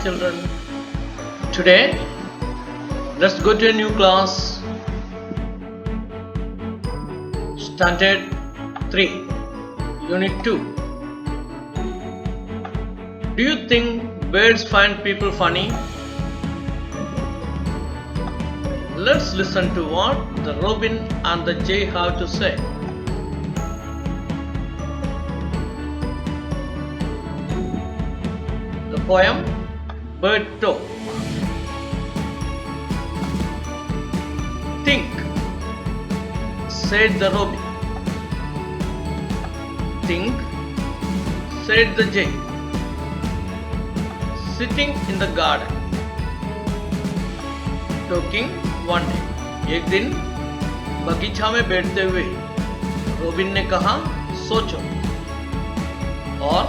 children. Today, let's go to a new class. Standard 3, Unit 2. Do you think birds find people funny? Let's listen to what the robin and the jay have to say. The poem Bird Talk. Think, said the robin. Think, said the jay. Sitting in the garden, talking one day. एक दिन बगीचा में बैठते हुए robin ने कहा सोचो, और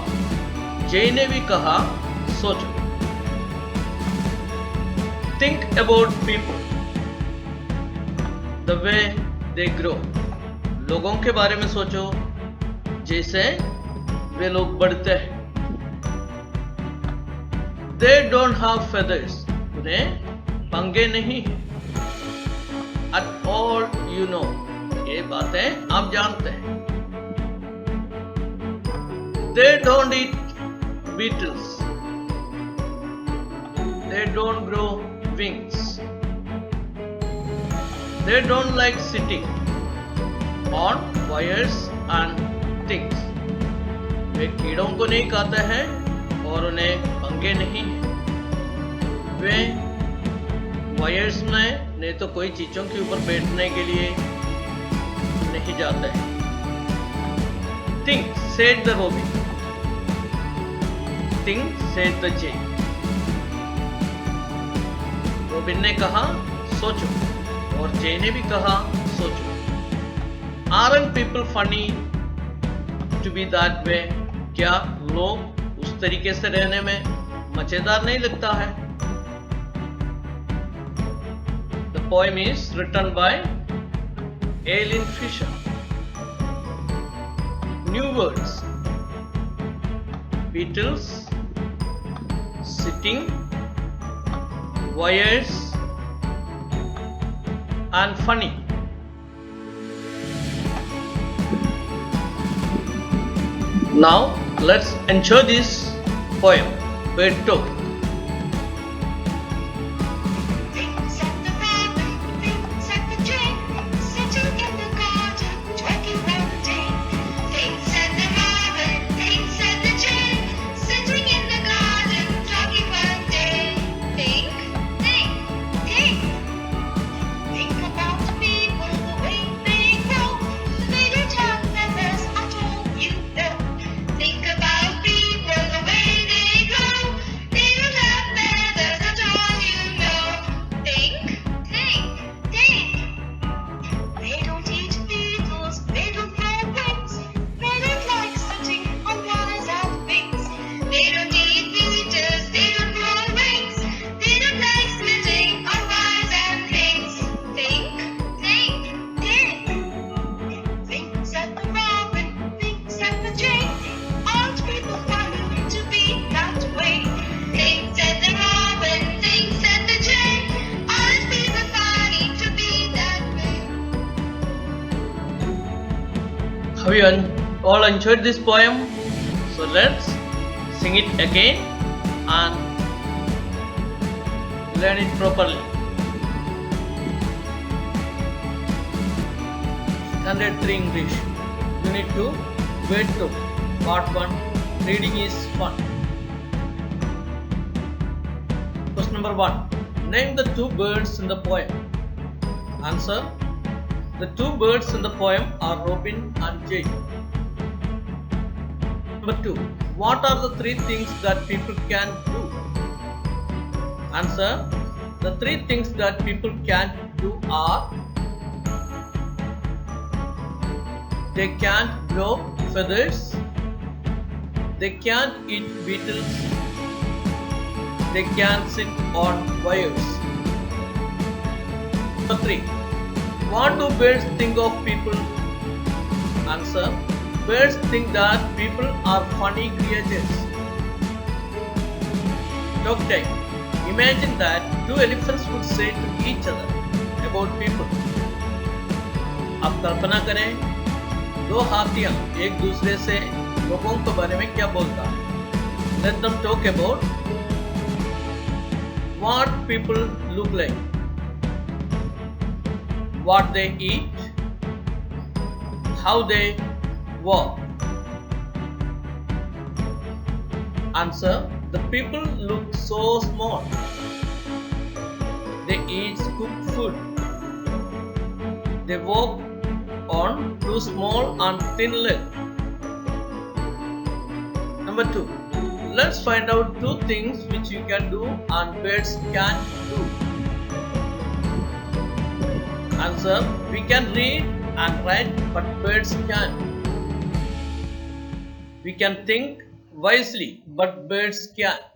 जय ने भी कहा सोचो. Think about people, the way they grow. लोगों के बारे में सोचो जैसे वे लोग बढ़ते हैं. They don't have feathers. उन्हें पंगे नहीं हैं. At all you know. ये बातें आप जानते हैं. They don't eat beetles. They don't grow wings. They don't like sitting on wires and things. वे कीड़ों को नहीं खाते हैं और उन्हें पंगे नहीं हैं. वे वायर्स में नहीं तो कोई चीजों के ऊपर बैठने के लिए नहीं जाते हैं. Think, said the robin. Think, said the jay. Robin ने कहा सोचो और जय ने भी कहा सोचो. Aren't people funny to be that way? क्या लोग उस तरीके से रहने में मजेदार नहीं लगता है? The poem is written by Eileen Fisher. New words: beetles, sitting, wires, and funny. Now let's enjoy this poem, Bird Talk. Things at the robin, things at the jay, sitting in the garden, talking all day. Things at the robin, things at the jay, sitting in the garden, talking all day. Think about the people, the way they grow. They don't have feathers at all, you know. Think about people, the way they grow. They don't have feathers at all, you know. Think. They don't eat beetles, they don't grow wings. They don't like sitting on wires and things. They don't eat beetles, they don't grow wings. They don't like sitting on wires and things. Think. Things at the robin, things at the jay. Aren't people funny to be that way? Things at the robin, things at the jay. Aren't people funny to be that way? Have you all enjoyed this poem? So let's sing it again and learn it properly. Standard 3 English, Unit 2, Bird Talk, Part 1. Reading is fun. Question number 1. Name the two birds in the poem. Answer: the two birds in the poem are Robin and Jay. Number 2. What are the three things that people can do? Answer: the three things that people can't do are: they can't grow feathers, they can't eat beetles, they can't sit on wires. Number 3. What do birds think of people? Answer: birds think that people are funny creatures. talk time. Imagine that two elephants would say to each other about people. अब कल्पना करें दो हाथियां एक दूसरे से लोगों के बारे में क्या बोलता है. Let them talk about what people look like, what they eat, how they walk. Answer: the people look so small. They eat cooked food. They walk on two small and thin legs. Number 2. Let's find out two things which you can do and birds can't do. Answer: we can read and write, but birds can't. We can think wisely, but birds can't.